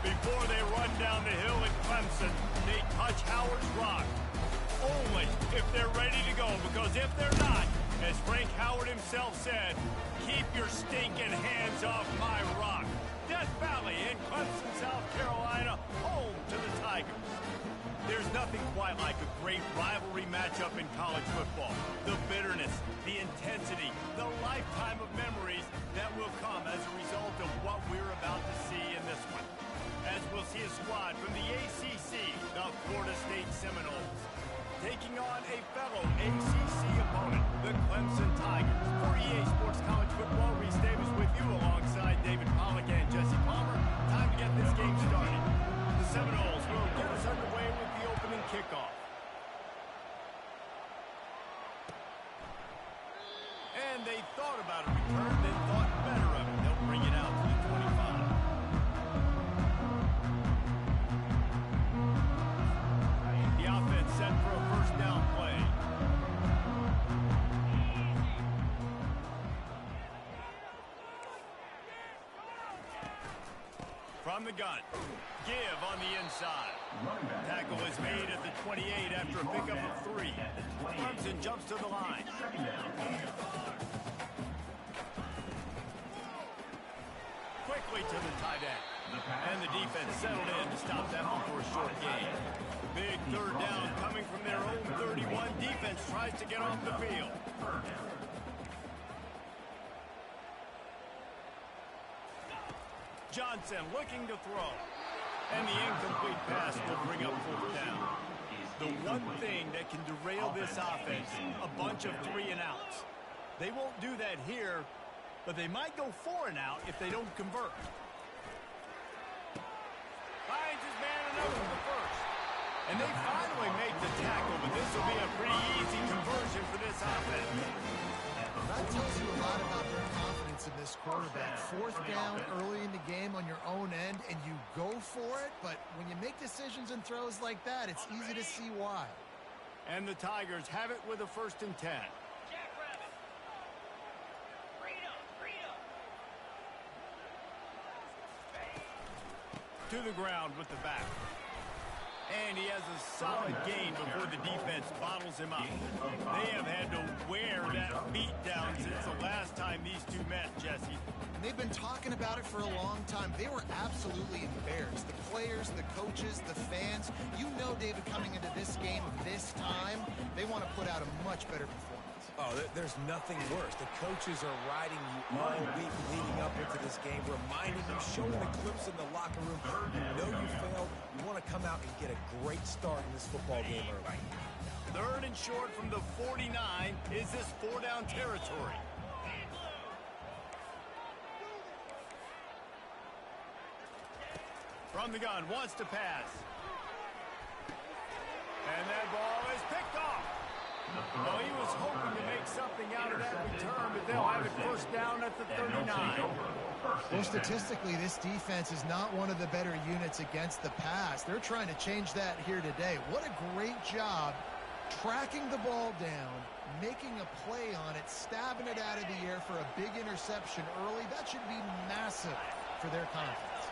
Before they run down the hill at Clemson, they touch Howard's rock. Only if they're ready to go, because if they're not, as Frank Howard himself said, keep your stinking hands off my rock. Death Valley in Clemson, South Carolina, home to the Tigers. There's nothing quite like a great rivalry matchup in college football. The bitterness, the intensity, the lifetime of memories that will come as a result of what we're about to see in this one. As we'll see a squad from the ACC, the Florida State Seminoles, taking on a fellow ACC opponent, the Clemson Tigers. For EA Sports College Football, Reese Davis with you alongside David Pollack and Jesse Palmer. Time to get this game started. The Seminoles will get us underway with the opening kickoff. And they thought about a return, then thought better of it. They'll bring it out to the 25. The offense set for a first down play. From the gun. Give on the inside. Tackle is made at the 28 after a pickup of 3. Clemson jumps to the line. Quickly to the tight end. And the defense settled in to stop that one for a short gain. Big third down coming from their own 31. Defense tries to get off the field. Johnson looking to throw. And the incomplete pass will bring up fourth down. The one thing that can derail this offense, a bunch of 3 and outs. They won't do that here, but they might go 4 and out if they don't convert. Finds his man enough for the first. And they finally make the tackle, but this will be a pretty easy conversion for this offense. That tells you a lot about their confidence in this quarterback. 4th down early in the game on your own end, and you go for it, but when you make decisions and throws like that, it's easy to see why. And the Tigers have it with a 1st and 10. To the ground with the back. And he has a solid gain before the defense bottles him up. They have had to wear that beat down since the last time these two met, Jesse. And they've been talking about it for a long time. They were absolutely embarrassed. The players, the coaches, the fans. You know, David, coming into this game this time, they want to put out a much better performance. Oh, there's nothing worse. The coaches are riding you all week leading up into this game, reminding you, showing the clips in the locker room. You know you failed. You want to come out and get a great start in this football game early. 3rd and short from the 49. Is this 4-down territory? From the gun, wants to pass. And that ball is picked off. Well, he was hoping to make something out of that return, but they'll have it 1st down at the 39. Well, statistically, this defense is not one of the better units against the pass. They're trying to change that here today. What a great job tracking the ball down, making a play on it, stabbing it out of the air for a big interception early. That should be massive for their confidence.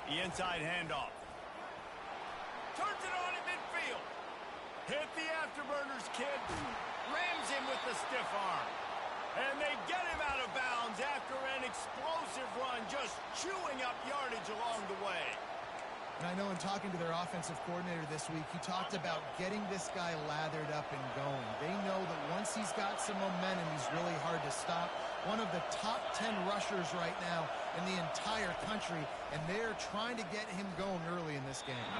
The inside handoff. Turns it on in midfield. Hit the afterburners, kid. Rams him with the stiff arm. And they get him out of bounds after an explosive run, just chewing up yardage along the way. And I know in talking to their offensive coordinator this week, he talked about getting this guy lathered up and going. They know that once he's got some momentum, he's really hard to stop. One of the top 10 rushers right now in the entire country, and they're trying to get him going early in this game.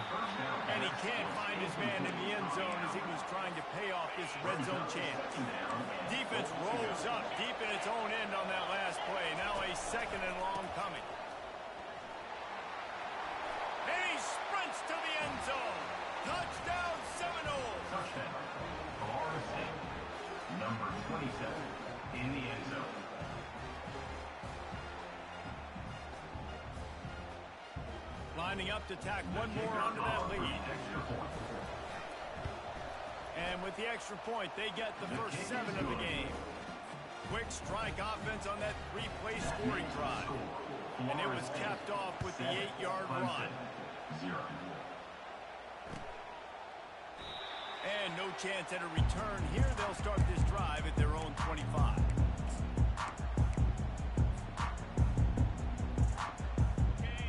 And he can't find his man in the end zone as he was trying to pay off this red zone chance. Defense rolls up deep in its own end on that last play. Now a 2nd and long coming. And he sprints to the end zone. Touchdown, Seminoles. Touchdown, Florida State. Number 27 in the end zone. Lining up to tack one more onto that lead. And with the extra point, they get the first 7 of the game. Quick strike offense on that 3-play scoring drive. And it was capped off with the 8-yard run. 0. And no chance at a return here. They'll start this drive at their own 25.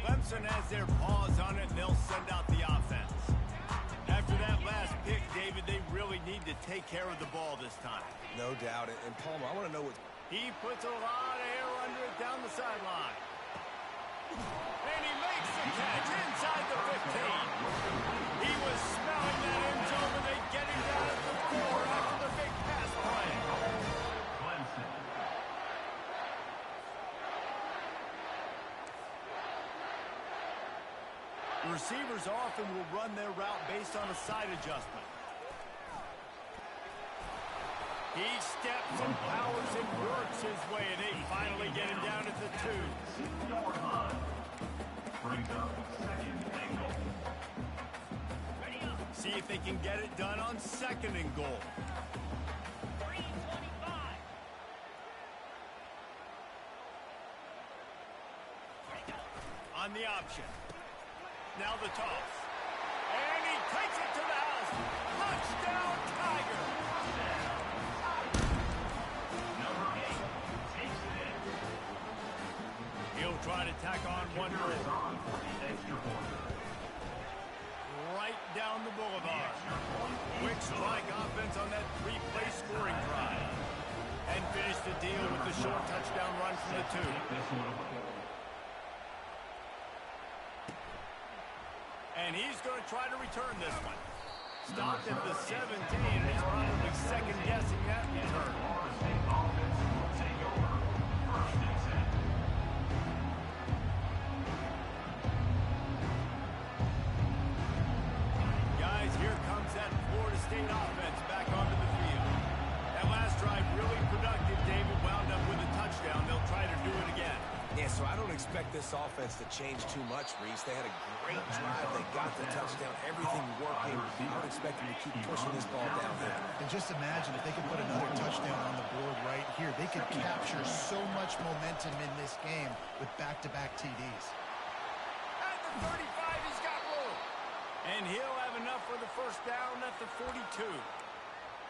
Clemson has their paws on it, and they'll send out the offense. After that last pick, David, they really need to take care of the ball this time. No doubt. And Palmer, I want to know what... He puts a lot of air under it down the sideline. And he makes the catch inside the 15. He was smelling that end zone when they get him down at the 4 after the big pass play. Clemson. The receivers often will run their route based on a side adjustment. He steps and powers and works his way, and they finally get him down at the 2. 6-yard line. Brings up 2nd and goal. See if they can get it done on 2nd and goal. On the option. Now the toss. And he takes it to the house. Touchdown, Tiger. Number 8 takes it in. He'll try to tack on one Kicker is more. on for the extra point. Right down the boulevard. Quick strike offense on that 3-play scoring drive. And finish the deal with the short touchdown run from the 2. This one away. And he's going to try to return this one. Stopped at the 17, and he's probably second-guessing that return. Florida State offense will take over. 1st and 10. Guys, here comes that Florida State offense back onto the field. That last drive really productive. David wound up with a touchdown. They'll try to do it again. Yeah, so I don't expect this offense to change too much, Reese. They had a great drive. They got the touchdown. Everything working. I would expect them to keep pushing this ball down there. And just imagine if they could put another touchdown on the board right here. They could capture so much momentum in this game with back-to-back TDs. At the 35, he's got room. And he'll have enough for the first down at the 42.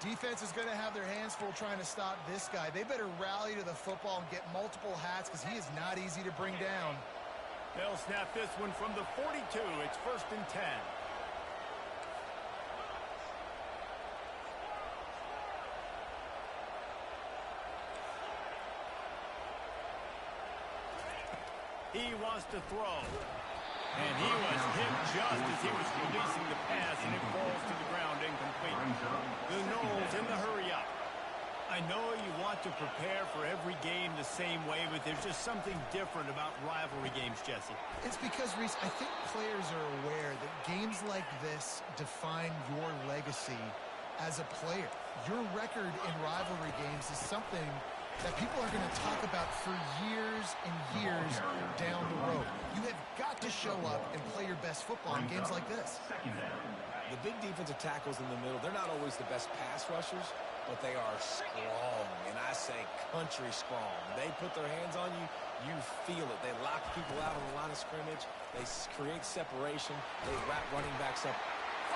Defense is going to have their hands full trying to stop this guy. They better rally to the football and get multiple hats because he is not easy to bring down. They'll snap this one from the 42. It's 1st and 10. He wants to throw. And he was hit just as he was releasing the pass, and it falls to the ground incomplete. The Knowles in the hurry up. I know you want to prepare for every game the same way, but there's just something different about rivalry games, Jesse. It's because, Reese, I think players are aware that games like this define your legacy as a player. Your record in rivalry games is something that people are going to talk about for years and years down the road. You have got to show up and play your best football in games like this. The big defensive tackles in the middle, they're not always the best pass rushers, but they are strong, and I say country strong. They put their hands on you, you feel it. They lock people out on the line of scrimmage. They create separation. They wrap running backs up.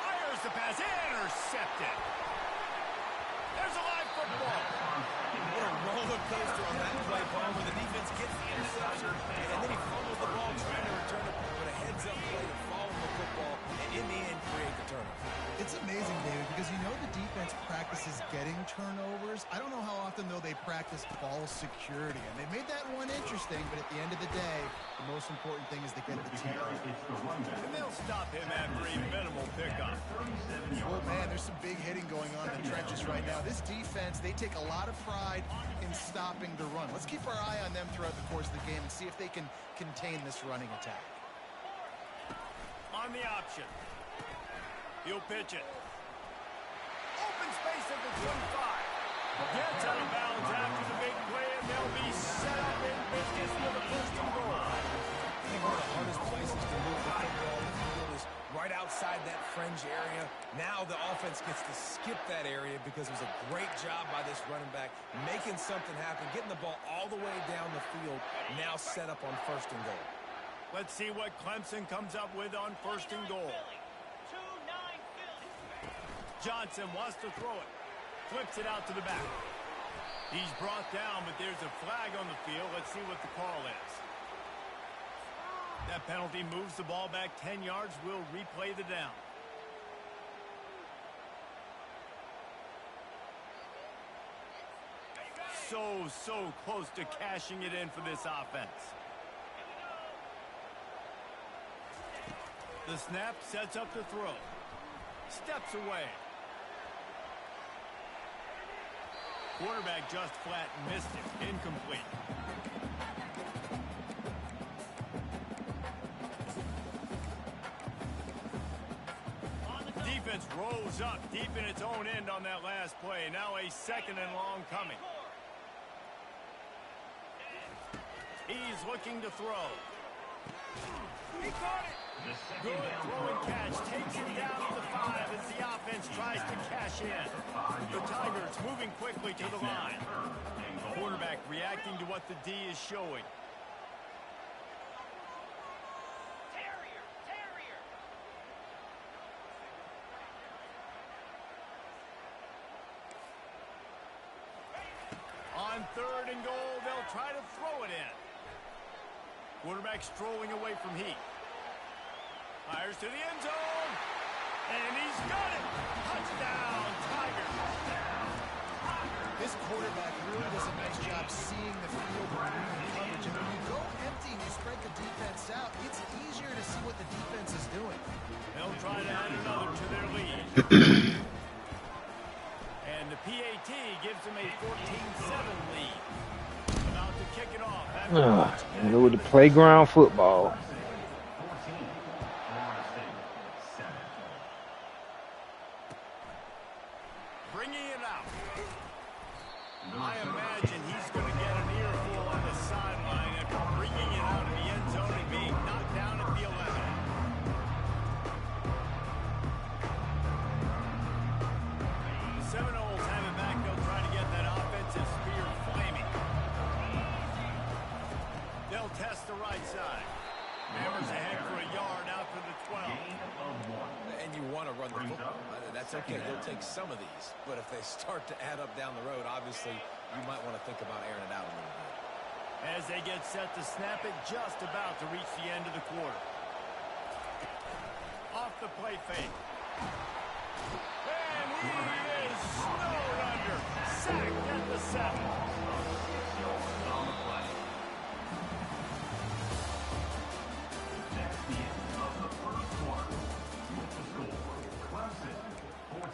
Fires the pass, intercepted. There's a live football. What a roller coaster on that play, Palmer. The defense gets the interception, and then he fumbles the ball trying to return it with a heads-up play to follow the football, and in the end, create the turnover. It's amazing, David, because you know the defense practices getting turnovers. I don't know how often, though, they practice ball security. And they made that one interesting, but at the end of the day, the most important thing is to get the team. And they'll stop him after a minimal pickup. Well, man, there's some big hitting going on in the trenches right now. This defense, they take a lot of pride in stopping the run. Let's keep our eye on them throughout the course of the game and see if they can contain this running attack. On the option. He'll pitch it. Open space at the 25. Gets out of bounds after the big play, and they'll be set up in business for the 1st and goal. I think one of the hardest places to move the football on the field is right outside that fringe area. Now the offense gets to skip that area because it was a great job by this running back making something happen, getting the ball all the way down the field, now set up on 1st and goal. Let's see what Clemson comes up with on 1st and goal. Johnson wants to throw it. Flips it out to the back. He's brought down, but there's a flag on the field. Let's see what the call is. That penalty moves the ball back 10 yards. We'll replay the down. So close to cashing it in for this offense. The snap sets up the throw. Steps away. Quarterback just flat missed it. Incomplete. Defense rolls up deep in its own end on that last play. Now a 2nd and long coming. He's looking to throw. He caught it. Good throw and catch. Takes him down to the 5 as the offense tries to cash in. The Tigers moving quickly to the line. Quarterback reacting to what the D is showing. On 3rd and goal, they'll try to throw it in. Quarterback strolling away from heat. Fires to the end zone. And he's got it. Touchdown, Tigers. This quarterback really does a nice job seeing the field and reading coverage. And when you go empty and you spread the defense out, it's easier to see what the defense is doing. They'll try to add another to their lead. And the PAT gives them a 14-7 lead. About to kick it off. Go with the playground football. Bringing it out. I imagine he's going to get an earful on the sideline after bringing it out of the end zone and being knocked down at the 11. The Seminoles have it back. They'll try to get that offensive spear flaming. They'll test the right side. Hammers ahead for a yard out to the 12. And you want to run the football. That's okay. They'll take some of these. But if they start to add up down the road, obviously, you might want to think about airing it out a little bit. As they get set to snap it, just about to reach the end of the quarter. Off the play fake. And he is snowed under. Sacked at the 7.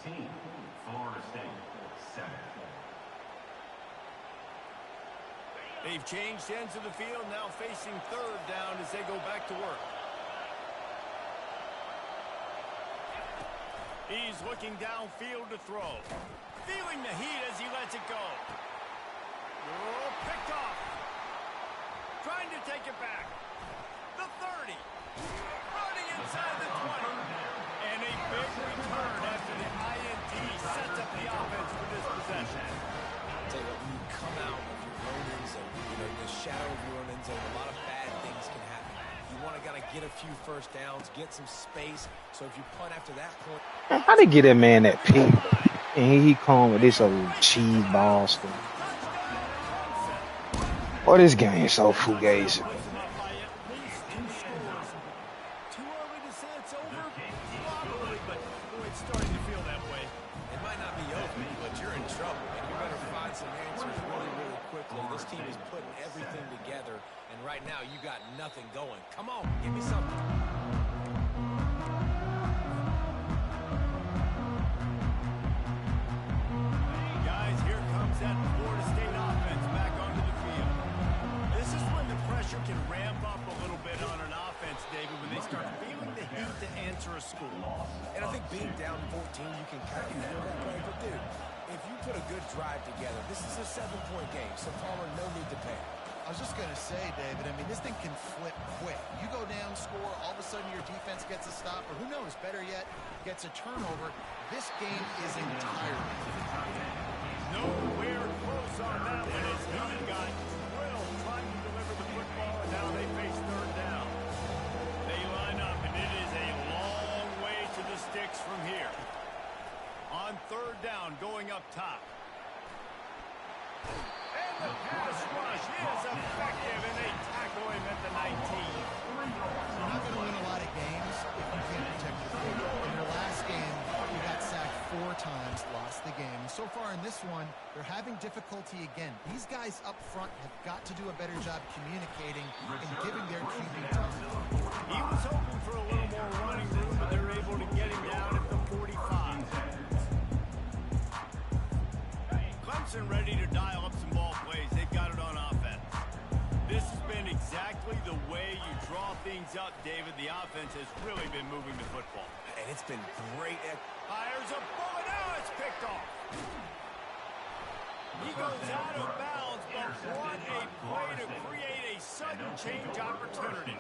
Florida State 7. They've changed ends of the field, now facing 3rd down as they go back to work. He's looking downfield to throw. Feeling the heat as he lets it go. Oh, picked off. Trying to take it back. The 30. Running inside the 20. And a big return after the INT sets up the offense for this possession. I'll tell you what, when you come out of your own end zone, in the shadow of your own end zone, a lot of bad things can happen. You want to get a few first downs, get some space. So if you punt after that point. How they get that man that pink? And he calling with this old cheese ball stuff. Oh, this game is so fugazi. This team is putting everything together, and right now you got nothing going. Come on, give me something. Guys, here comes that Florida State offense back onto the field. This is when the pressure can ramp up a little bit on an offense, David, when they start feeling the heat to answer a score. And I think being down 14, you can kind of feel that way, but dude, if you put a good drive together, this is a 7-point game, so Palmer, no need to pay. I was just going to say, David, I mean, this thing can flip quick. You go down, score, all of a sudden your defense gets a stop, or who knows, better yet, gets a turnover. This game is entirely nowhere close on that one as he got drilled trying to deliver the football, and now they face third down. They line up, and it is a long way to the sticks from here. On third down, going up top. And the pass rush is effective, and they tackle him at the 19. You're not going to win a lot of games if you can't protect your quarterback. In their last game, he got sacked 4 times, lost the game. So far in this one, they're having difficulty again. These guys up front have got to do a better job communicating and giving their QB time. He was hoping for a little more running room, but they're able to get him down at the 45. Clemson ready to dial up some ball plays. They've got it on offense. This has been exactly the way you draw things up, David. The offense has really been moving the football. And it's been great. Fires a bullet. Now it's picked off. He goes out of bounds, but what a play to create a sudden change opportunity.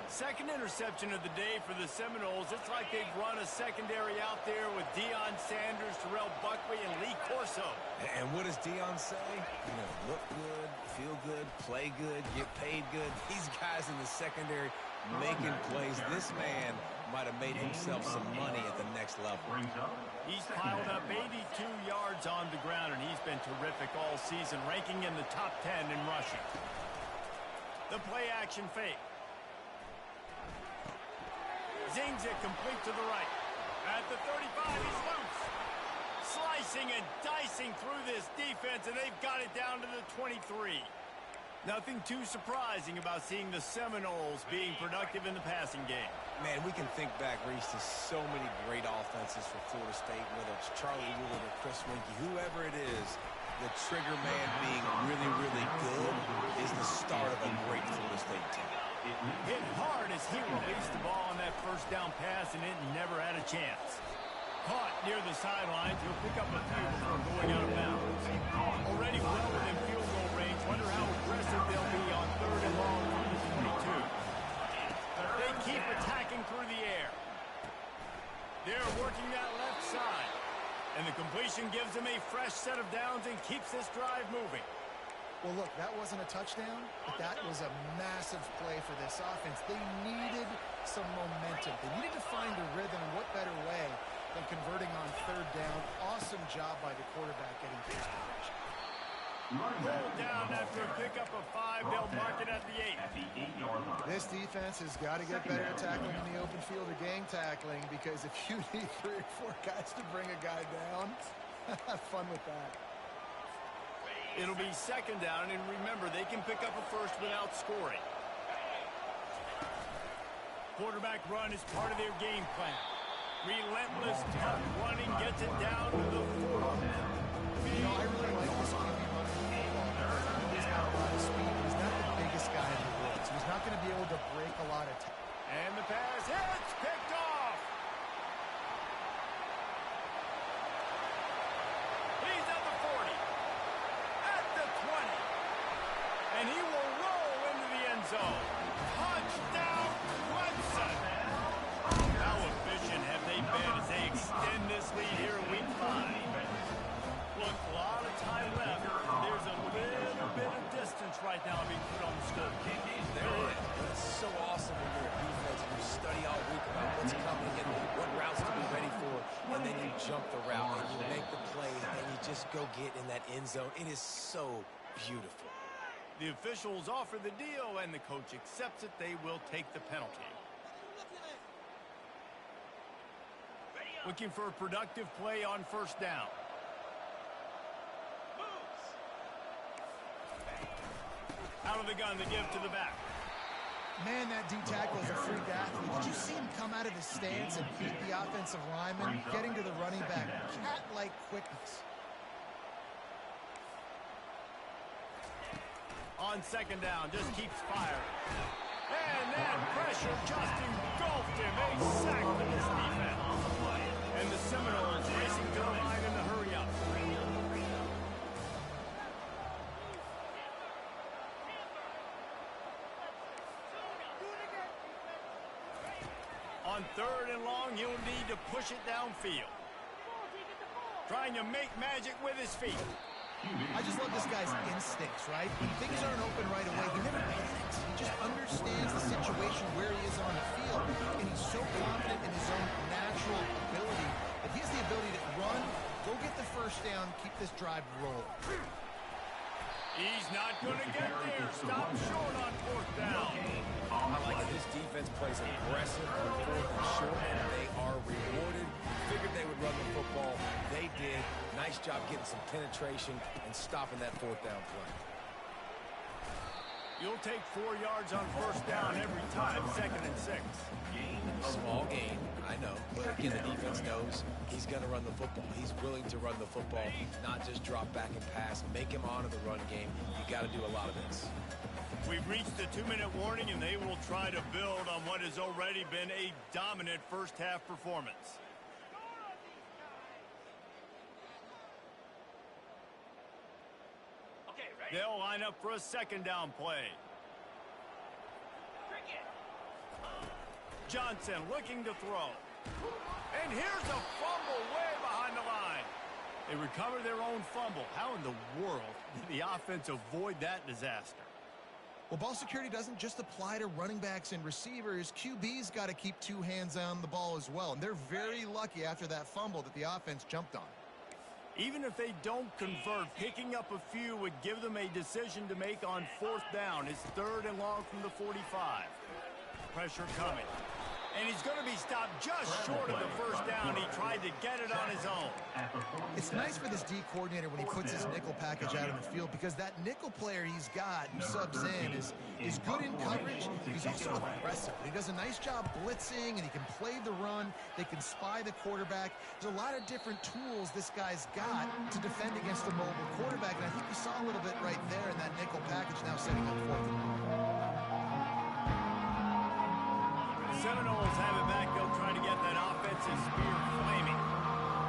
Second interception of the day for the Seminoles. It's like they've run a secondary out there with Deion Sanders, Terrell Buckley, and Lee Corso. And what does Deion say? You know, look good, feel good, play good, get paid good. These guys in the secondary making plays. This man might have made himself some money at the next level. He's piled up 82 yards on the ground, and he's been terrific all season, ranking in the top 10 in rushing. The play-action fake. Zings it complete to the right. At the 35, he's loose. Slicing and dicing through this defense, and they've got it down to the 23. Nothing too surprising about seeing the Seminoles being productive in the passing game. Man, we can think back, Reese, to so many great offenses for Florida State, whether it's Charlie Wood or Chris Winkie, whoever it is, the trigger man being really, really good is the start of a great Florida State team. Hit hard as he released the ball on that first down pass, and it never had a chance. Caught near the sidelines. He'll pick up a few before going out of bounds. Already well within field goal range. Wonder how aggressive they'll be on third and long from the 22. They keep attacking through the air. They're working that left side. And the completion gives them a fresh set of downs and keeps this drive moving. Well, look, that wasn't a touchdown, but that was a massive play for this offense. They needed some momentum. They needed to find a rhythm, and what better way than converting on third down. Awesome job by the quarterback getting to his position. Rolled down after a pickup of 5. They'll mark it at the 8. This defense has got to get better at tackling in the open field or gang tackling, because if you need 3 or 4 guys to bring a guy down, have fun with that. It'll be second down, and remember, they can pick up a first without scoring. Quarterback run is part of their game plan. Relentless, tough running gets it down to the 4. You know, I really like this QB running the football. He's got a lot of speed. He's not the biggest guy in the world, so he's not going to be able to break a lot of time. And the pass hits, picked off. He's at the 40. At the 20. And he will roll into the end zone. Touchdown, Clemson. How efficient have they been as they extend this lead here in week 5? Look, a lot of time left. There's a little bit of distance right now being put on the score. There it is. It's so awesome when you're a defense and you study all week about what's coming and what routes to be ready for, and then you jump the route and you make the play and you just go get in that end zone. It is so beautiful. The officials offer the deal, and the coach accepts it. They will take the penalty. Looking for a productive play on first down. Out of the gun, the give to the back. Man, that D-tackle is a freak athlete. Did you see him come out of his stance and beat the offensive lineman, getting to the running back? Cat-like quickness. On second down, just keeps firing. And that pressure just engulfed him. A sack for this defense. And the Seminoles racing to the line in the hurry up. On 3rd and long, he'll need to push it downfield. Trying to make magic with his feet. I just love this guy's instincts, right? When things aren't open right away, he never panics. He just understands the situation where he is on the field, and he's so confident in his own natural ability that he has the ability to run, go get the first down, keep this drive rolling. He's not going to get there. Stop short on 4th down. I like it. This defense plays aggressive on 4th and short, and they are rewarded. Figured they would run the football. They did. Nice job getting some penetration and stopping that 4th down play. You'll take 4 yards on 1st down every time, 2nd and 6. Small gain, I know. But again, the defense knows he's going to run the football. He's willing to run the football, not just drop back and pass. Make him honor the run game. You got to do a lot of this. We've reached the 2-minute warning, and they will try to build on what has already been a dominant first-half performance. They'll line up for a 2nd down play. Johnson looking to throw. And here's a fumble way behind the line. They recover their own fumble. How in the world did the offense avoid that disaster? Well, ball security doesn't just apply to running backs and receivers. QB's got to keep 2 hands on the ball as well. And they're very lucky after that fumble that the offense jumped on. Even if they don't convert, picking up a few would give them a decision to make on 4th down. It's 3rd and long from the 45. Pressure coming. And he's going to be stopped just short of the 1st down. He tried to get it on his own. It's nice for this D coordinator when he puts his nickel package out in the field, because that nickel player he's got who subs in is good in coverage. He's also aggressive. He does a nice job blitzing, and he can play the run. They can spy the quarterback. There's a lot of different tools this guy's got to defend against a mobile quarterback, and I think you saw a little bit right there in that nickel package now setting up 4th and long. Seminoles have it back. They'll try to get that offensive spear flaming.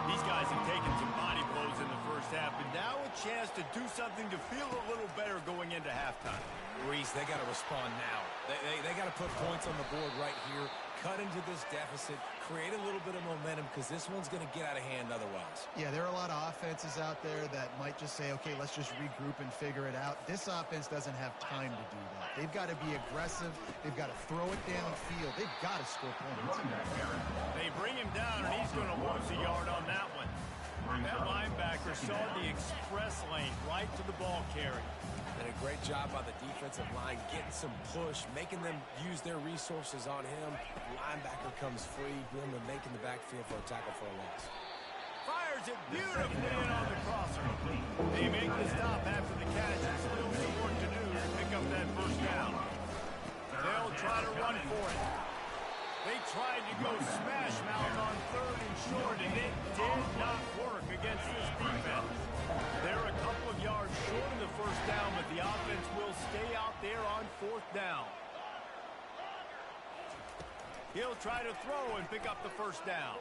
These guys have taken some body blows in the first half, but now a chance to do something to feel a little better going into halftime. Reese, they got to respond now. They got to put points on the board right here, cut into this deficit, create a little bit of momentum, because this one's going to get out of hand otherwise. Yeah, there are a lot of offenses out there that might just say, okay, let's just regroup and figure it out. This offense doesn't have time to do that. They've got to be aggressive. They've got to throw it downfield. They've got to score points. They bring him down, and he's going to lose a yard on that one. That linebacker saw the express lane right to the ball carrier. And a great job by the defensive line, getting some push, making them use their resources on him. Linebacker comes free, Glenn making the backfield for a tackle for a loss. Fires it beautifully in on the crosser. They make the stop after the catch, and still some work to do to pick up that 1st down. They'll try to run for it. They tried to go smash mouth on 3rd and short, and it did not work against this defense. They're a couple of yards short of the 1st down, but the offense will stay out there on 4th down. He'll try to throw and pick up the 1st down.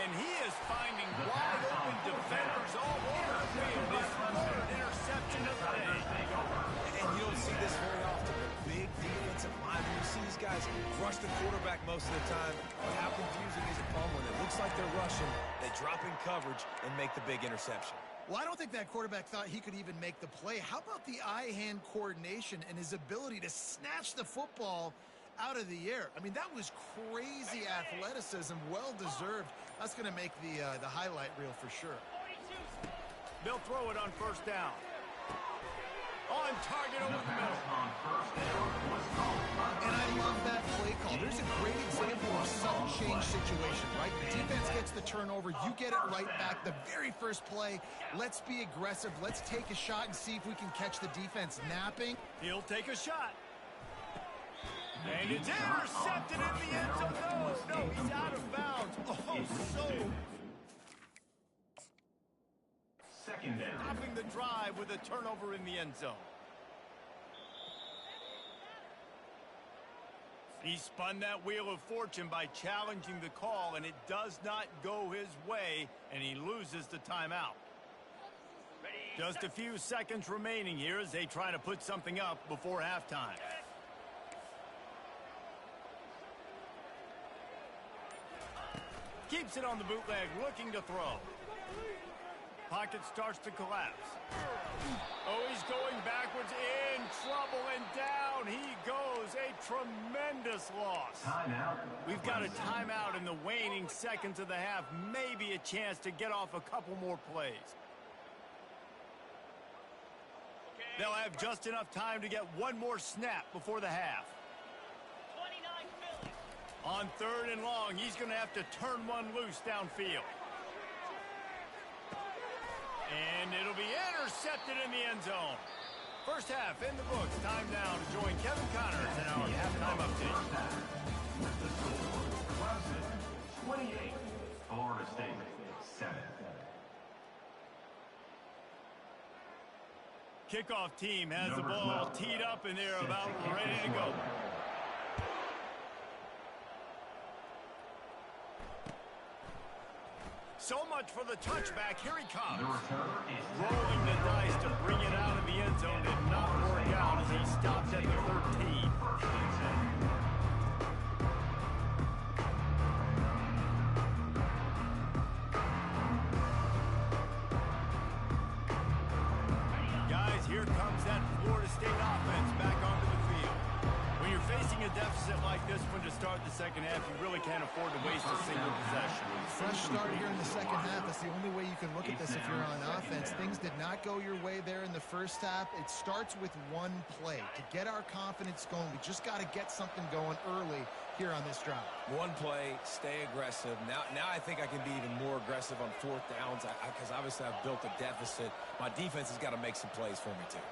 And he is finding wide open defenders all over the field. His 3rd interception of the day. And you don't see this very often. The big defensive line, you see these guys rush the quarterback most of the time. But how confusing is it, Paul, when it looks like they're rushing, they drop in coverage and make the big interception? Well, I don't think that quarterback thought he could even make the play. How about the eye-hand coordination and his ability to snatch the football out of the air? I mean, that was crazy athleticism, well-deserved. That's going to make the highlight reel for sure. They'll throw it on 1st down. On target over the middle. And I love that play call. There's a great example of sudden change situation, right? The defense gets the turnover. You get it right back. The very first play, let's be aggressive. Let's take a shot and see if we can catch the defense napping. He'll take a shot. And it's intercepted in the end zone. No, he's out of bounds. Oh, so. 2nd down. Stopping the drive with a turnover in the end zone. He spun that wheel of fortune by challenging the call, and it does not go his way, and he loses the timeout. Just a few seconds remaining here as they try to put something up before halftime. Keeps it on the bootleg, looking to throw. Pocket starts to collapse. Oh, he's going backwards, in trouble, and down he goes. A tremendous loss. We've got a timeout in the waning seconds of the half. Maybe a chance to get off a couple more plays. They'll have just enough time to get one more snap before the half. On 3rd and long, he's going to have to turn one loose downfield. And it'll be intercepted in the end zone. First half in the books. Time now to join Kevin Connors in our halftime update. The score, Clemson 28, Florida State 7. Kickoff team has the ball teed up and they're about ready to go. So much for the touchback. Here he comes. Rolling the dice to bring it out of the end zone did not work out as he stopped at the 13. Guys, here comes that Florida State offense back onto the field. When you're facing a deficit like this one to start the second half, you really can't afford to waste a single possession. Fresh start here in the second half. That's the only way you can look at this if you're on offense. Things did not go your way there in the first half. It starts with one play. To get our confidence going, we just got to get something going early here on this drive. One play, stay aggressive. Now I think I can be even more aggressive on 4th downs because obviously I've built a deficit. My defense has got to make some plays for me too.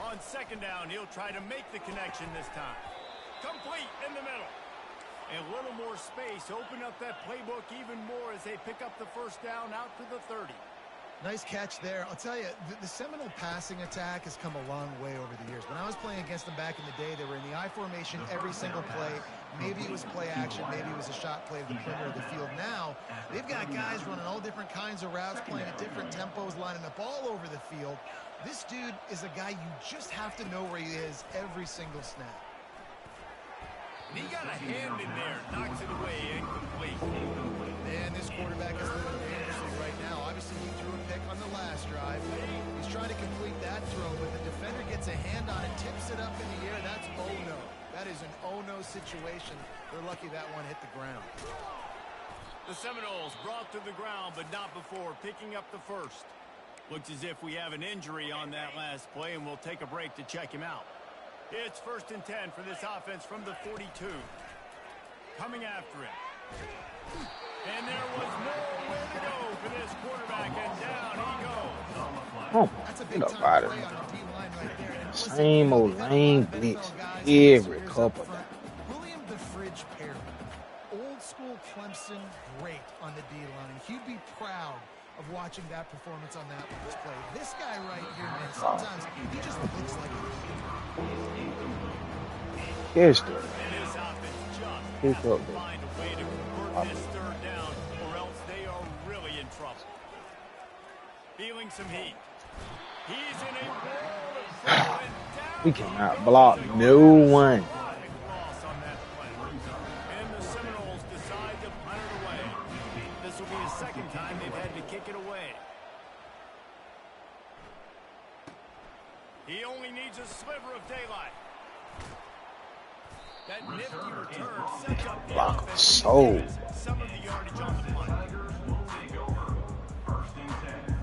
On 2nd down, he'll try to make the connection this time. Complete in the middle. A little more space. Open up that playbook even more as they pick up the first down out to the 30. Nice catch there. I'll tell you, the Seminole passing attack has come a long way over the years. When I was playing against them back in the day, they were in the I formation every single play. Maybe it was play action. Maybe it was a shot play to the perimeter of the field. Now, they've got guys running all different kinds of routes, playing at different tempos, lining up all over the field. This dude is a guy you just have to know where he is every single snap. And he got a hand in there, knocks it away, incomplete. And this quarterback is living dangerously right now. Obviously, he threw a pick on the last drive. He's trying to complete that throw, but the defender gets a hand on it, tips it up in the air. That's oh-no. That is an oh-no situation. They're lucky that one hit the ground. The Seminoles brought to the ground, but not before picking up the first. Looks as if we have an injury on that last play, and we'll take a break to check him out. It's 1st and 10 for this offense from the 42. Coming after him. And there was nowhere to go for this quarterback, and down he goes. Oh, That's a get big up time out of play here. on the D-line right there. And listen, Same old we've got a lot lame of blitz NFL guys, every players couple up front. William the Fridge Perry, old school Clemson great on the D-line. He'd be proud of watching that performance on that last play. This guy right here, man, sometimes he just looks like a Here's the And this offense just pick has to up the find a way to convert this 3rd down, or else they are really in trouble. Feeling some heat. He's in a world of trouble, and down we he cannot goes. block no one. Catastrophic loss on that play. And the Seminoles decide to punt it away. This will be the 2nd time they've had to kick it away. He only needs a sliver of daylight. That nifty return sets up the Block offense. so. Some of the yardage on the punt. Tigers will take over 1st and 10.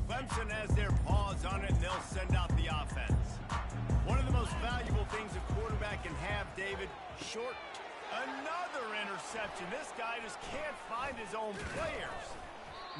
Clemson has their paws on it, and they'll send out the offense. One of the most valuable things a quarterback can have, David, short. Another interception. This guy just can't find his own players.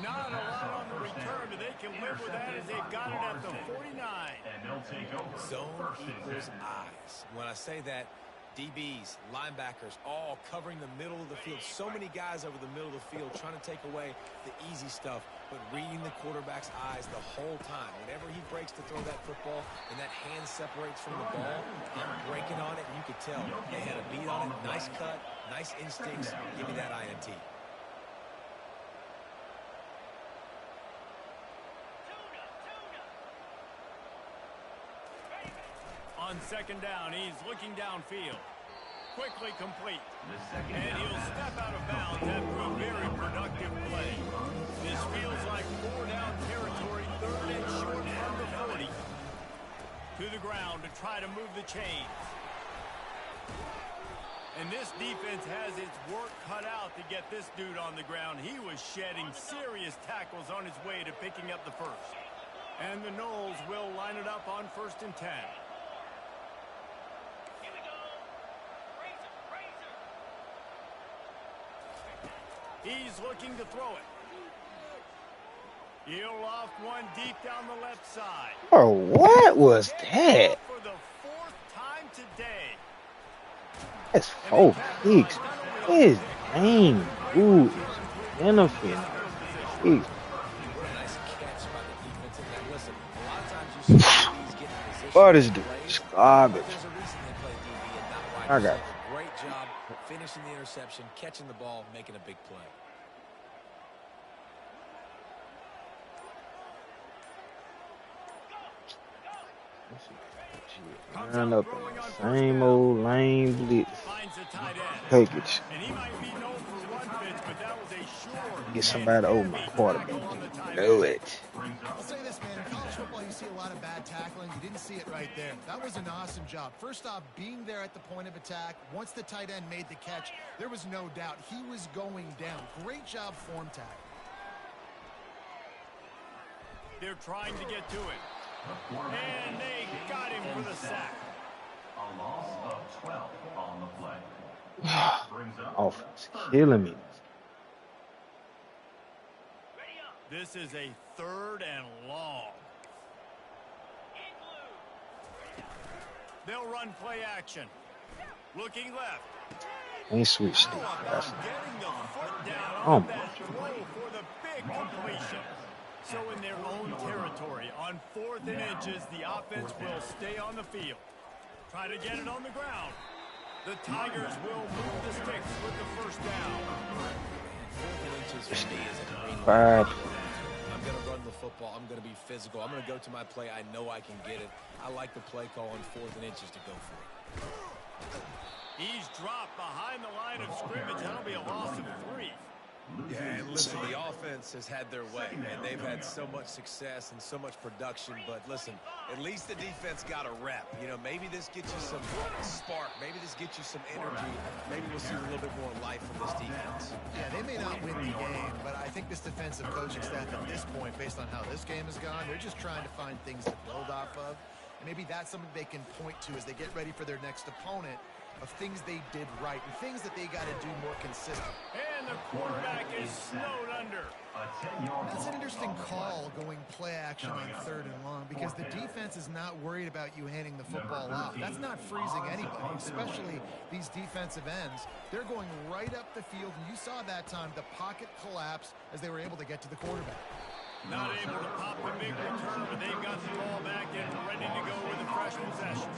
Not a lot on the return, but they can live with that as they've got it at the 49. And they'll take over Zone 1st and equals 10. eyes. When I say that, DBs, linebackers, all covering the middle of the field. So many guys over the middle of the field trying to take away the easy stuff, but reading the quarterback's eyes the whole time. Whenever he breaks to throw that football and that hand separates from the ball, I'm breaking on it, and you could tell they had a beat on it. Nice cut, nice instincts. Give me that INT. On second down, he's looking downfield. Quickly complete. And he'll step out of bounds after a very productive play. This feels like 4-down territory, third and short from the 40. To the ground to try to move the chains. And this defense has its work cut out to get this dude on the ground. He was shedding serious tackles on his way to picking up the first. And the Knowles will line it up on 1st and 10. He's looking to throw it. He'll loft one deep down the left side. Oh, what was that? For the 4th time today. That's 4 picks. His name. Ooh, benefit. What a nice catch by the defense. And listen, a lot of times you see DBs get in position. What is this? Garbage. There's a reason they play DB and not wide I got receiver. Great job finishing the interception, catching the ball, making a big play. Run up in the same old lane blitz package. Get somebody to open my quarterback. Know it. I'll say this, man. In college football, you see a lot of bad tackling. You didn't see it right there. That was an awesome job. First off, being there at the point of attack. Once the tight end made the catch, there was no doubt he was going down. Great job form tackle. They're trying to get to it. And they got him for the sack. A loss of 12 on the play. Offense killing me. This is a 3rd and long. They'll run play action. Looking left. Ain't switched. Getting the foot down Oh, on that throw for the big completion. So in their own territory, on 4th and inches, the offense will stay on the field. Try to get it on the ground. The Tigers will move the sticks with the 1st down. 4th and inches for me is a green bad. I'm going to run the football. I'm going to be physical. I'm going to go to my play. I know I can get it. I like the play call on 4th and inches to go for it. He's dropped behind the line of scrimmage. That'll be a loss of 3. Yeah, and listen, the offense has had their way, and they've had so much success and so much production. But listen, at least the defense got a rep. You know, maybe this gets you some spark. Maybe this gets you some energy. Maybe we'll see a little bit more life from this defense. Yeah, they may not win the game, but I think this defensive coaching staff at this point, based on how this game has gone, they're just trying to find things to build off of. And maybe that's something they can point to as they get ready for their next opponent, of things they did right and things that they got to do more consistent. And the quarterback is snowed under. That's an interesting call, going play action on 3rd and long, because the defense is not worried about you handing the football off. That's not freezing anybody, especially these defensive ends. They're going right up the field, and you saw that time the pocket collapse as they were able to get to the quarterback. Not able to pop the big return, but they've got the ball back and ready to go with a fresh possession.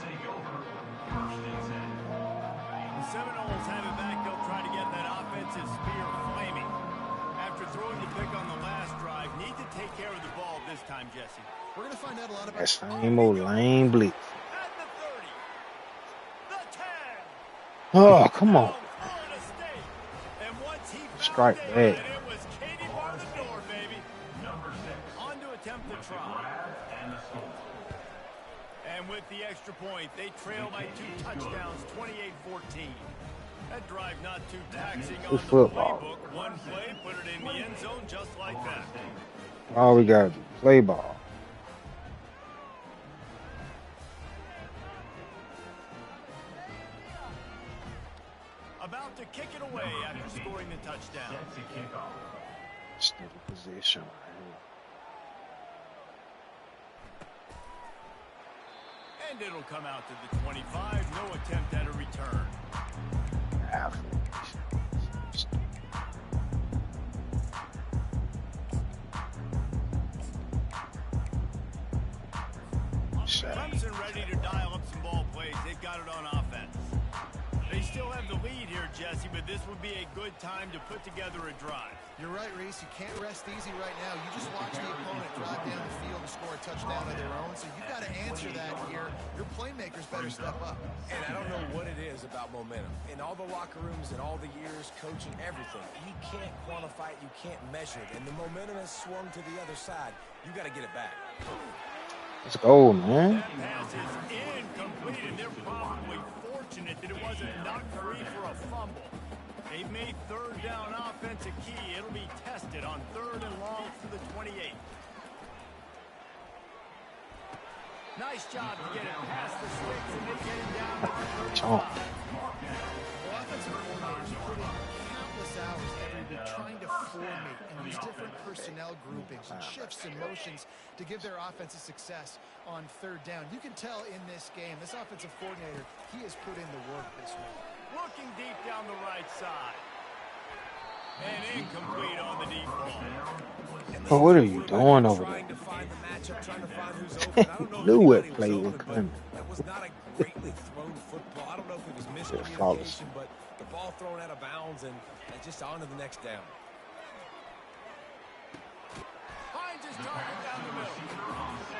The Seminoles have it back. They'll try to get that offensive spear flaming. After throwing the pick on the last drive, need to take care of the ball this time, Jesse. We're going to find out a lot about That same old lane blitz. At the 30, the 10. Oh, come on. Florida State. And once he Strike found back. it, it was Katie bar the door, baby. Number 6. On to attempt the try. And the score. And with the extra point, they trail by 2 touchdowns, 28-14. That drive not too taxing on the football. playbook. One play, put it in the end zone just like that. All we got to do is play ball. About to kick it away after scoring the touchdown. Set to kick off. Steady position. And it'll come out to the 25. No attempt at a return. Clemson ready to dial up some ball plays. They've got it on offense. They still have the lead here, Jesse, but this would be a good time to put together a drive. You're right, Reese. You can't rest easy right now. You just watch the opponent drive down the field to score a touchdown of their own, so you've got to answer that here. Your playmakers better step up. And I don't know what it is about momentum. In all the locker rooms and all the years coaching, everything, you can't quantify it, you can't measure it. And the momentum has swung to the other side. You got to get it back. Let's go, man. That pass is incomplete, and they're probably fortunate that it wasn't knocked free for a fumble. They've made third down offense a key. It'll be tested on 3rd and long through the 28. Nice job to get it past the sticks and they get it down to the 35. Well, offensive coordinators put in countless hours every week trying to formate and use different personnel groupings and shifts and motions to give their offense a success on 3rd down. You can tell in this game, this offensive coordinator, he has put in the work this week. Looking deep down the right side. And incomplete on the deep ball. Oh, what are you doing over there? Knew what play was coming. That was not a greatly thrown football. I don't know if it was miscommunication, but the ball thrown out of bounds and just on to the next down. Hines is targeted down the middle.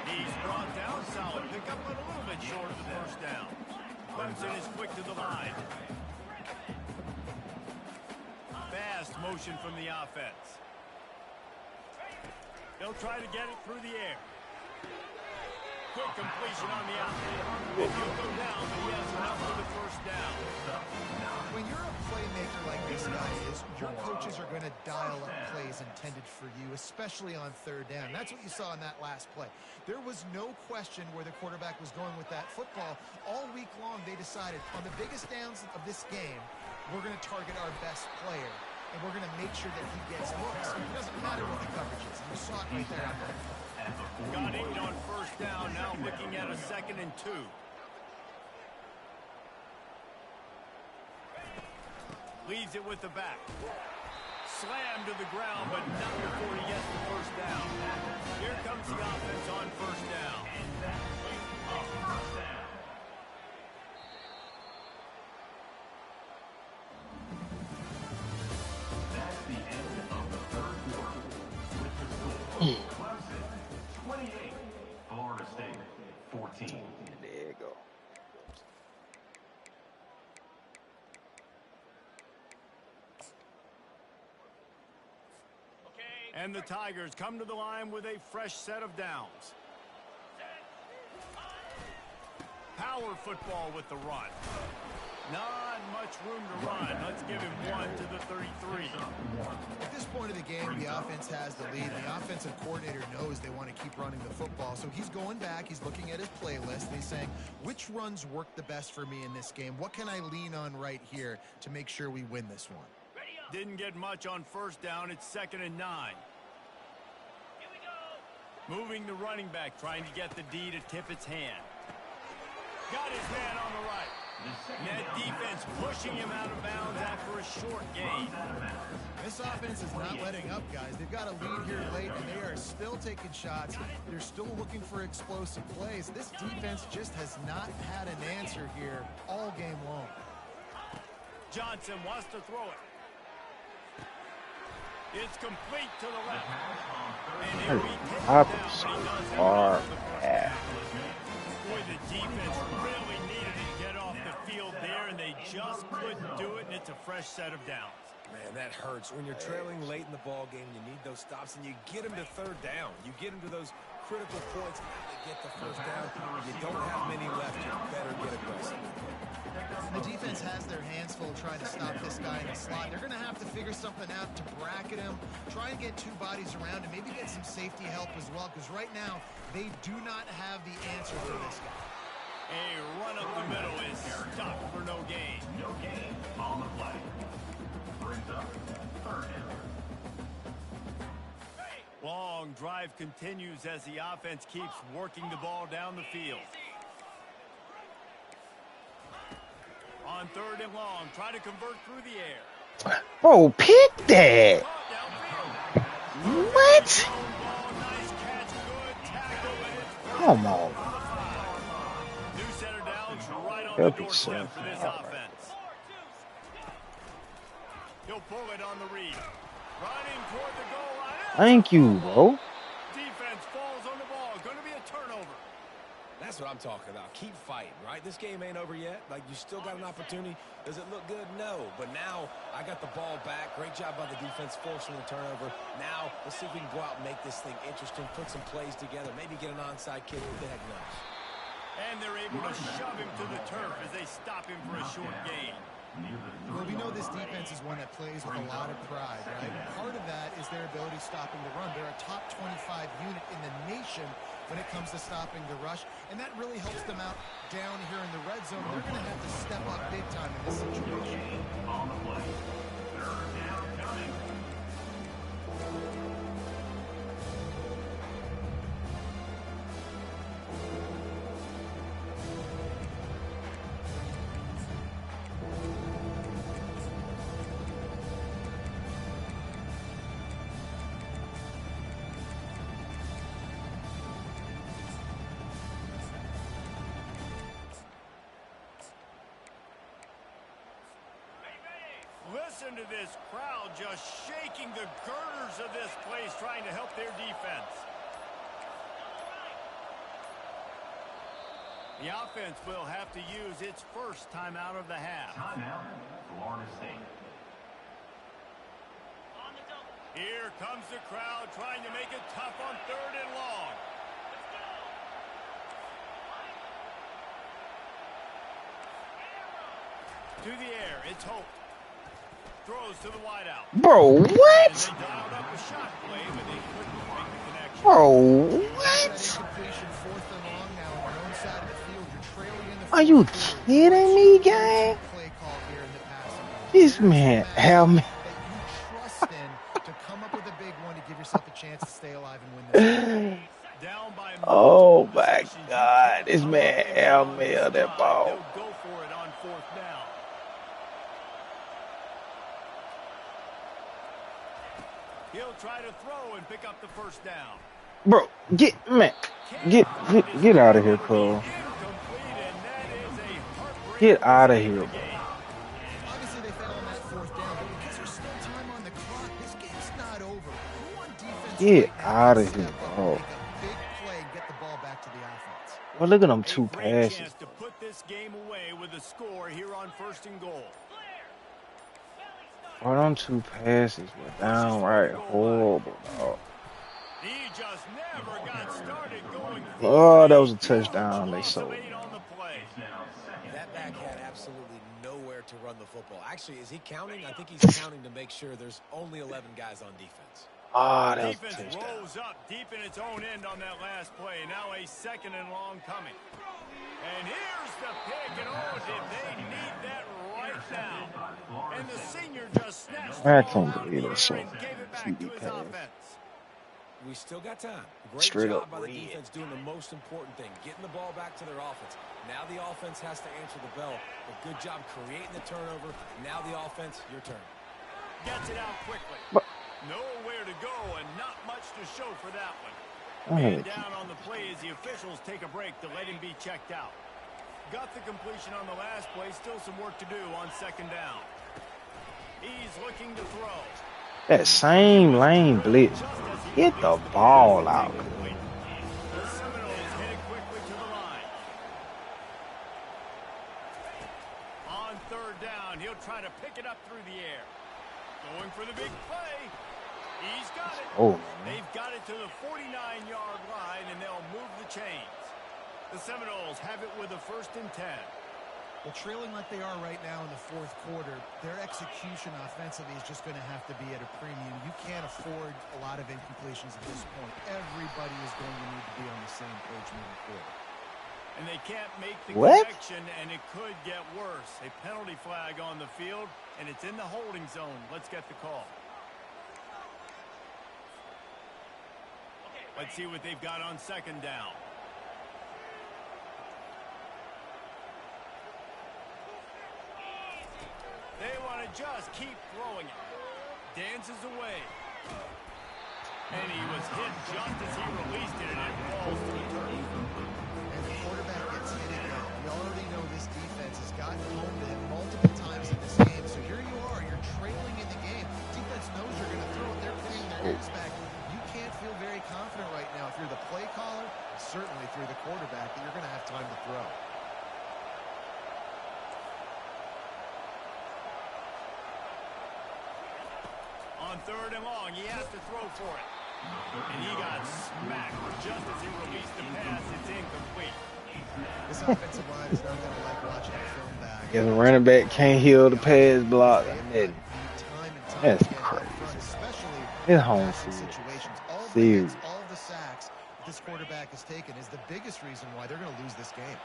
He's brought down solid. Pick up a little bit short of the first down. Clemson is quick to the line. Fast motion from the offense. They'll try to get it through the air. Quick completion on the outside. And he'll go down, but he has enough for the first down. When you're a playmaker like this guy is, your coaches are going to dial up plays intended for you, especially on 3rd down. That's what you saw in that last play. There was no question where the quarterback was going with that football. All week long, they decided on the biggest downs of this game, we're going to target our best player, and we're going to make sure that he gets looks. It doesn't matter what the coverage is. You saw it right there. Got 8 on first down, now looking at a 2nd and 2. Leaves it with the back. Slammed to the ground, but not before he gets the first down. Here comes the offense on first down. That's the end of the 3rd quarter. With the score, Clemson 28, Florida State 14. There you go. And the Tigers come to the line with a fresh set of downs. Power football with the run. Not much room to run. Let's give him 1 to the 33. At this point of the game, the offense has the lead. The offensive coordinator knows they want to keep running the football. So he's going back. He's looking at his playlist. And he's saying, which runs work the best for me in this game? What can I lean on right here to make sure we win this one? Didn't get much on first down. It's 2nd and 9. Here we go. Moving the running back, trying to get the D to tip its hand. Got his man on the right. Net defense pushing him out of bounds after a short gain. This offense is not letting up, guys. They've got a lead here late, and they are still taking shots. They're still looking for explosive plays. This defense just has not had an answer here all game long. Johnson wants to throw it. It's complete to the left. And he'll be taken down, but he does have enough for the first down. Boy, the defense really needed to get off the field there, and they just couldn't do it, and it's a fresh set of downs. Man, that hurts. When you're trailing late in the ball game, you need those stops, and you get them to 3rd down. You get them to those critical points to get the first down. You don't have many left. You better get aggressive. The defense has their hands full trying to stop this guy in the slot. They're going to have to figure something out to bracket him, try and get 2 bodies around him, maybe get some safety help as well, because right now they do not have the answer for this guy. A run up the middle is stopped for no gain. No gain on the play. Brings up 3rd down. Long drive continues as the offense keeps working the ball down the field. On 3rd and long, try to convert through the air. Bro, pick that. What? Come on. New center downs right on Help the doorstep yourself. for this offense. He'll pull it on the read. Running toward the goal line. Thank you, bro. Defense falls on the ball. Going to be a turnover. That's what I'm talking about. Keep fighting, right? This game ain't over yet. Like, you still got an opportunity. Does it look good? No. But now I got the ball back. Great job by the defense forcing the turnover. Now let's see if we can go out and make this thing interesting, put some plays together, maybe get an onside kick. Who the heck knows? And they're able to shove him to the turf as they stop him for a short gain. Well, we know this defense is one that plays with a lot of pride, right? Part of that is their ability stopping the run. They're a top 25 unit in the nation when it comes to stopping the rush, and that really helps them out down here in the red zone. They're going to have to step up big time in this situation. On the play. Third down coming. Listen to this crowd just shaking the girders of this place, trying to help their defense. The offense will have to use its first timeout of the half. Timeout, Florida State. Here comes the crowd trying to make it tough on 3rd and long. To the air, it's Hope. Throws to the wideout. Bro, what? They dialed up a shot play, but they couldn't make the connection. Bro, what? Are you kidding me, gang? This man, hell man. To come up with a big one to give yourself a chance to stay alive and win this game. Oh my God, this man hell that ball. They'll go for it on 4th down. He'll try to throw and pick up the 1st down. Bro, get out of here, Cole. Get out of here, bro. Obviously, they fell on that 4th down, but because there's still time on the clock, this game's not over. Who on defense Get out of here, bro. make a big play and get the ball back to the offense? Well, look at them 2 A great passes. chance to put this game away with a score here on 1st and goal. Bro, them 2 passes were downright horrible, dog. He just never got started going. Oh, that was a touchdown. They sold. That back had absolutely nowhere to run the football. Actually, is he counting? I think he's counting to make sure there's only 11 guys on defense. Ah, that was a Defense touchdown. rose up deep in its own end on that last play. Now a 2nd and long coming. And here's the pick. And oh, did they need that right now. And the senior just snatched the I ball can't out of believe the it. air So and gave it back to TV his pass. offense. We still got time. Great Straight job up by the red. defense doing the most important thing, getting the ball back to their offense. Now the offense has to answer the bell. A good job creating the turnover. Now the offense, your turn. Gets it out quickly. But- Nowhere to go and not much to show for that one. I Man had to down on the play as the officials take a break to let him be checked out. Got the completion on the last play. Still some work to do on 2nd down. He's looking to throw. That same lane blitz. Get the ball out. The Seminoles headed quickly to the line. On 3rd down, he'll try to pick it up through the air. Going for the big play. He's got it. Oh, man. They've got it to the 49-yard line, and they'll move the chains. The Seminoles have it with a 1st and 10. Well, trailing like they are right now in the 4th quarter, their execution offensively is just going to have to be at a premium. You can't afford a lot of incompletions at this point. Everybody is going to need to be on the same page moving forward. And they can't make the What? connection, and it could get worse. A penalty flag on the field, and it's in the holding zone. Let's get the call. Let's see what they've got on 2nd down. They want to just keep throwing it. Dances away. And he was hit just as he released it, and it falls to the turf. And the quarterback gets hit again. We already know this defense has gotten home to him multiple times in this game. So here you are, you're trailing in the game. Defense knows you're going to throw it. They're pinning their ears back. You can't feel very confident right now if you're the play caller, certainly through the quarterback, that you're going to have time to throw. On 3rd and long, he has to throw for it. And he got smacked just as he released the pass. It's incomplete. This offensive line is not going to like watching the film back. If the running back can't heal the pass block, that's crazy. It's home field. Serious. All of the sacks this quarterback has taken is the biggest reason why they're going to lose this game.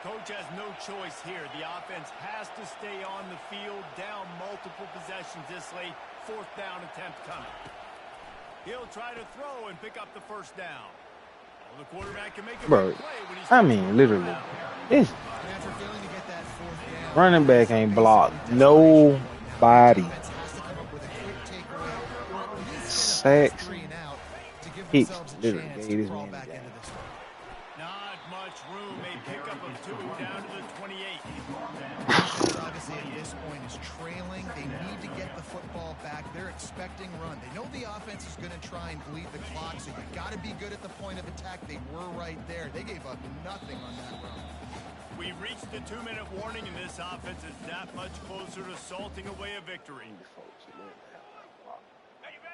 Coach has no choice here. The offense has to stay on the field, down multiple possessions this late. 4th down attempt coming. He'll try to throw and pick up the 1st down. Well, the quarterback can make a Bro, big play when he's literally, this After failing to get that 4th down, running back ain't blocked nobody. Sacks, hits, literally gave this man a game. Not much room. A pickup of 2 down to the 28. Obviously, at this point, is trailing. They need to get the football back. They're expecting run. They know the offense is going to try and bleed the clock, so you got to be good at the point of attack. They were right there. They gave up nothing on that run. We've reached the 2-minute warning, and this offense is that much closer to salting away a victory.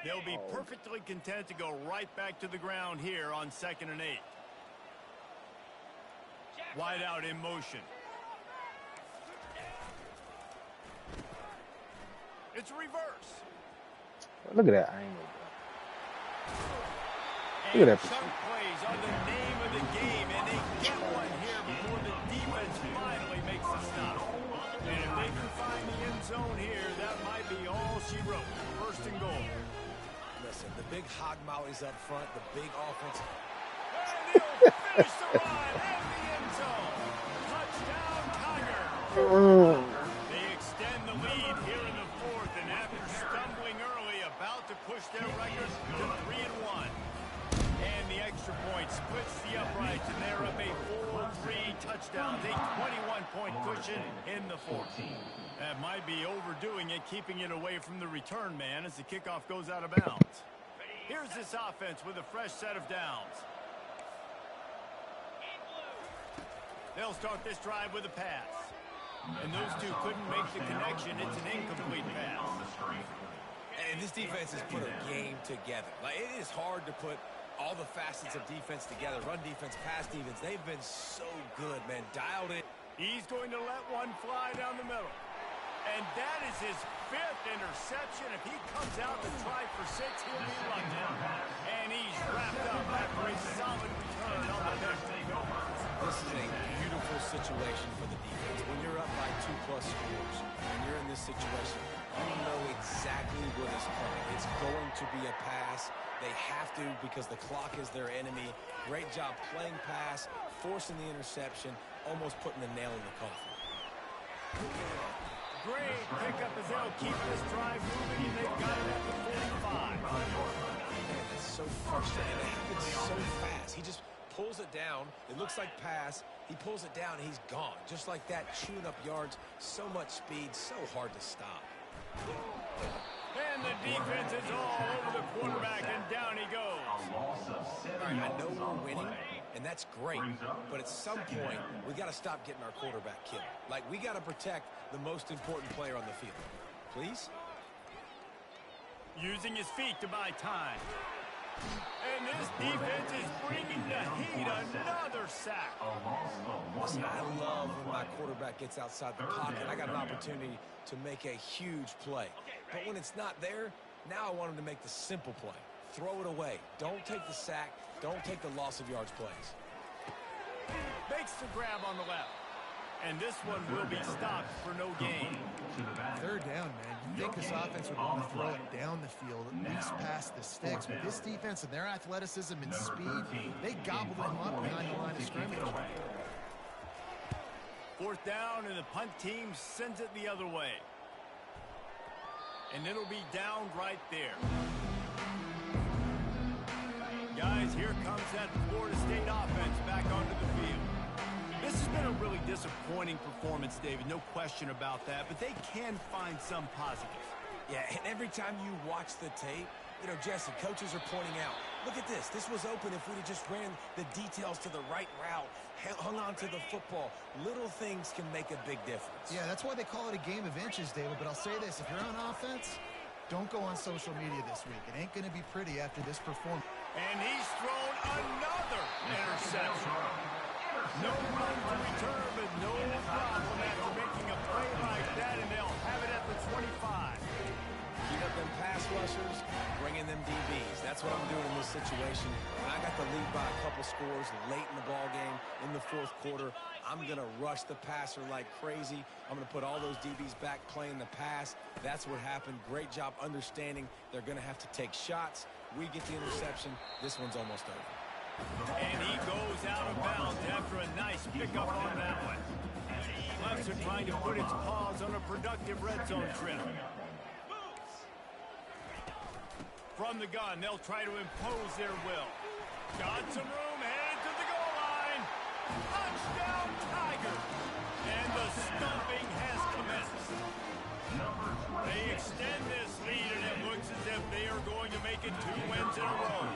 They'll be perfectly content to go right back to the ground here on 2nd and 8. Wide out in motion. It's reverse. Look at that angle, bro. Look at that pursuit. Plays are the name of the game, and they get one here before the defense finally makes the stop. And if they can find the end zone here, that might be all she wrote. 1st and goal. Listen, the big hog mollies up front, the big offense. And he'll finish the run in the end zone. Touchdown, Tiger. They extend the lead here in the 4th, and after stumbling early, about to push their record to 3-1. And the extra point splits the uprights, and they're up a full 3 touchdowns, a 21-point cushion in the 4th. That might be overdoing it, keeping it away from the return man as the kickoff goes out of bounds. Here's this offense with a fresh set of downs. They'll start this drive with a pass. And those two couldn't make the connection. It's an incomplete pass. And this defense has put a game together. Like, it is hard to put all the facets of defense together. Run defense, pass defense. They've been so good, man. Dialed in. He's going to let one fly down the middle. And that is his 5th interception. If he comes out to try for 6, he'll be lucky. And he's wrapped up after a solid return on the pick. This is a beautiful situation for the defense. When you're up by 2+ scores, and you're in this situation, you know exactly what is coming. It's going to be a pass. They have to because the clock is their enemy. Great job playing pass, forcing the interception, almost putting the nail in the coffin. Great pickup as they'll keep this drive moving, and they've got it at the 45. Man, that's so frustrating. It happens so fast. He just pulls it down. It looks like pass. He pulls it down, and he's gone. Just like that, chewing up yards. So much speed, so hard to stop. And the defense is all over the quarterback, and down he goes. All right, I know we're winning, and that's great. But at some point, we got to stop getting our quarterback killed. Like, we got to protect the most important player on the field. Please? Using his feet to buy time. And this defense is bringing the heat. Another sack. Listen, I love when my quarterback gets outside the pocket. I got an opportunity to make a huge play. But when it's not there, now I want him to make the simple play. Throw it away. Don't take the sack. Don't take the loss of yards plays. Makes the grab on the left. And this one will be stopped for no gain. 3rd down, man. You think this offense would want to throw it down the field, at least past the sticks. But this defense and their athleticism and speed, they gobbled him up behind the line of scrimmage. 4th down, and the punt team sends it the other way. And it'll be down right there. here comes that Florida State offense back onto the field. This has been a really disappointing performance, David, no question about that, but they can find some positives. Yeah, and every time you watch the tape, you know, Jesse, coaches are pointing out, look at this. This was open if we'd have just ran the details to the right route, hung on to the football. Little things can make a big difference. Yeah, that's why they call it a game of inches, David. But I'll say this, if you're on offense, don't go on social media this week. It ain't going to be pretty after this performance. And he's thrown another interception. No run to return, but no problem after making a play like that, and they'll have it at the 25. Keep up them pass rushers, bringing them DBs. That's what I'm doing in this situation. When I got the lead by a couple scores late in the ball game in the fourth quarter, I'm going to rush the passer like crazy. I'm going to put all those DBs back playing the pass. That's what happened. Great job understanding they're going to have to take shots. We get the interception. This one's almost over. And he goes out of bounds after a nice pickup on that one. Bucks are trying to put its paws on a productive red zone trip. From the gun, they'll try to impose their will. Got some room, headed to the goal line. Touchdown, Tigers! And the stumping has commenced. They extend this lead, and it looks as if they are going to make it 2 wins in a row.